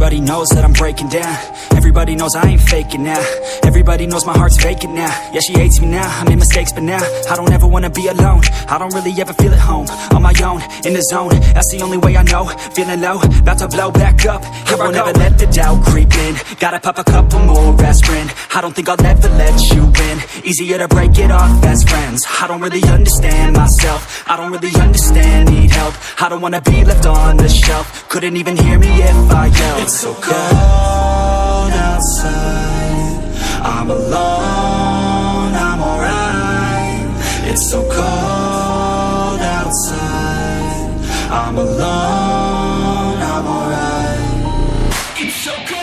Everybody knows that I'm breaking down. Everybody knows I ain't faking now. Everybody knows my heart's vacant now. Yeah, she hates me now, I made mistakes but now I don't ever wanna be alone. I don't really ever feel at home. On my own, in the zone, that's the only way I know. Feeling low, about to blow back up. I won't ever let the doubt creep in. Gotta pop a couple more aspirin. I don't think I'll ever let you in. Easier to break it off best friends. I don't really understand myself. I don't really understand, need help. I don't wanna be left on the shelf. Couldn't even hear me if I yelled. It's so cold outside, I'm alone, I'm alright. It's so cold outside, I'm alone, I'm alright. It's so cold.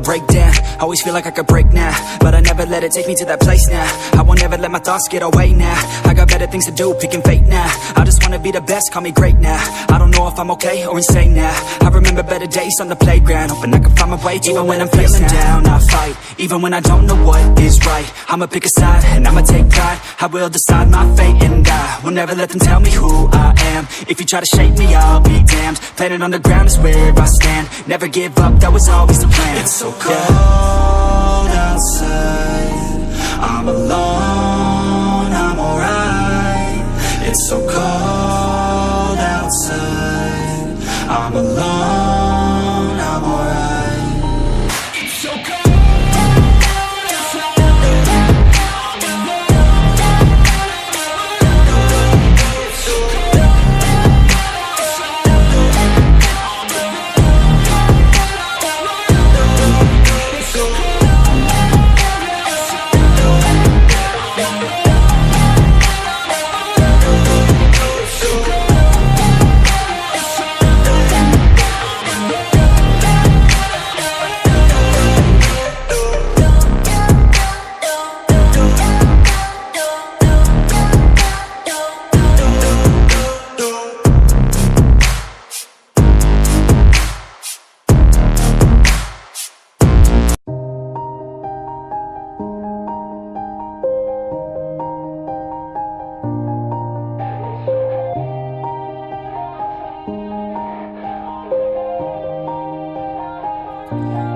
Break down, always feel like I could break now, but I never let it take me to that place now. I won't ever let my thoughts get away now. I got better things to do, picking fate now. I just wanna be the best, call me great now. I don't know if I'm okay or insane now. I remember better days on the playground, hoping I can find my way. Even when I'm feeling down, I fight. Even when I don't know what is right, I'ma pick a side and I'ma take pride. I will decide my fate and I will never let them tell me who I am. If you try to shape me, I'll be damned. Planet on the ground is where I stand. Never give up, that was always the plan. It's so cold outside, I'm alone, I'm alright. It's so cold outside, I'm alone, I'm alright. It's so cold.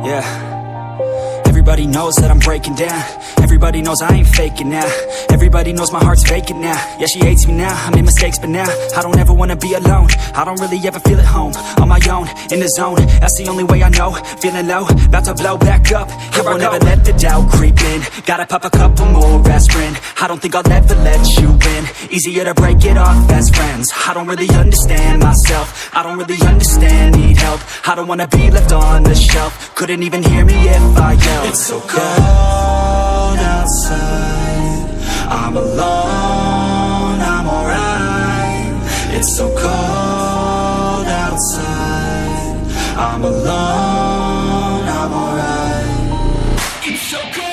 Yeah, everybody knows that I'm breaking down. Everybody knows I ain't faking now. Everybody knows my heart's vacant now. Yeah, she hates me now, I made mistakes but now I don't ever wanna be alone. I don't really ever feel at home. On my own, in the zone, that's the only way I know. Feeling low, about to blow back up. I won't ever let the doubt creep in. Gotta pop a couple more aspirin. I don't think I'll ever let you in. Easier to break it off best friends. I don't really understand myself. I don't really understand, need help. I don't wanna be left on the shelf. Couldn't even hear me if I yelled. It's so cold outside, I'm alone, I'm alright. It's so cold outside, I'm alone, I'm alright. It's so cold.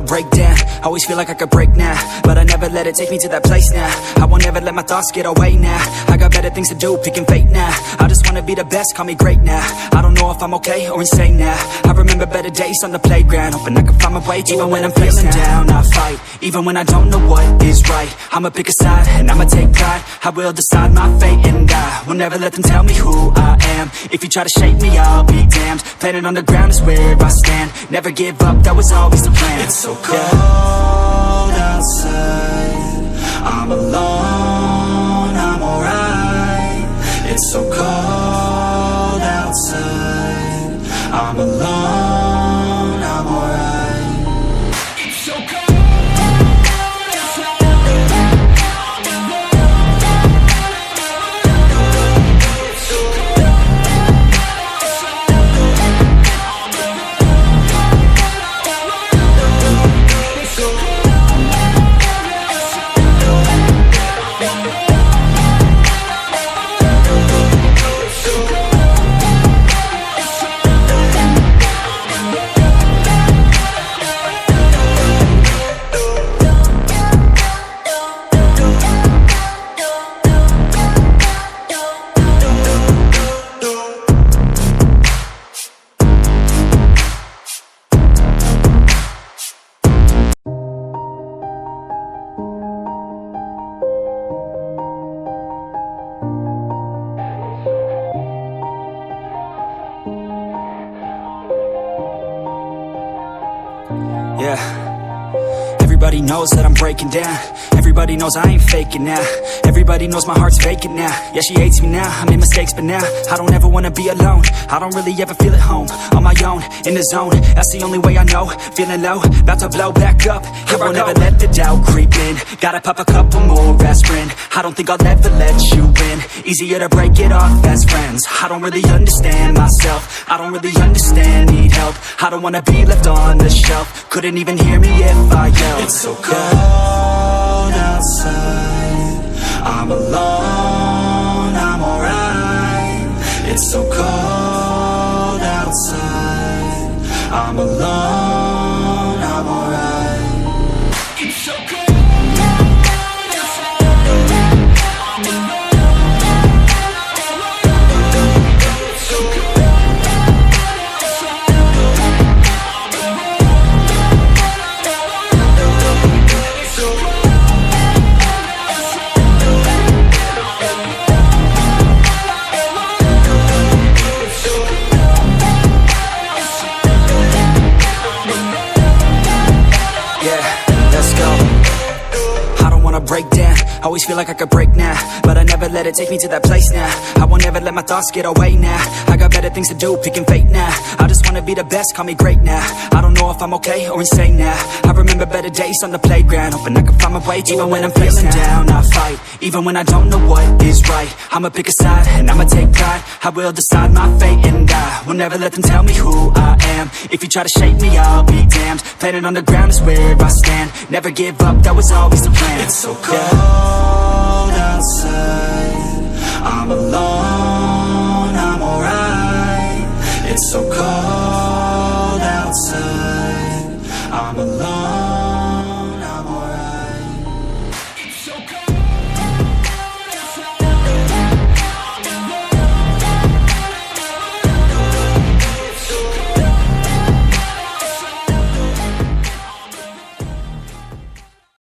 Break down, always feel like I could break now, but I never let it take me to that place now. I won't ever let my thoughts get away now. I got better things to do, picking fate now. I just wanna be the best, call me great now. I don't know if I'm okay or insane now. I remember better days on the playground, hoping I can find my way. Even when I'm feeling down, I fight. Even when I don't know what is right, I'ma pick a side and I'ma take pride. I will decide my fate and I will never let them tell me who I am. If you try to shape me, I'll be damned. Planet on the ground is where I stand. Never give up, that was always the plan. It's so cold outside, I'm alone, I'm alright. It's so cold outside. Yeah. Everybody knows that I'm breaking down. Everybody knows I ain't faking now. Everybody knows my heart's vacant now. Yeah, she hates me now, I made mistakes but now I don't ever wanna be alone. I don't really ever feel at home. On my own, in the zone, that's the only way I know. Feeling low, about to blow back up. Here I won't ever let the doubt creep in. Gotta pop a couple more aspirin. I don't think I'll ever let you in. Easier to break it off as friends. I don't really understand myself. I don't really understand, need help. I don't wanna be left on the shelf. Couldn't even hear me if I yelled. It's so cold outside, I'm alone, I'm alright. It's so cold outside, I'm alone, I'm alright. It's so cold outside, I'm alone, it's so cold outside, break down, always feel like I could break now, but I never let it take me to that place now. I won't ever let my thoughts get away now. I got better things to do, picking fate now. I just wanna be the best, call me great now. I don't know if I'm okay or insane now. I remember better days on the playground, hoping I can find my way. Even when I'm feeling down, I fight. Even when I don't know what is right, I'ma pick a side and I'ma take pride. I will decide my fate and I will never let them tell me who I am. If you try to shake me, I'll be damned. Planet on the ground is where I stand. Never give up, that was always the plan. It's so cold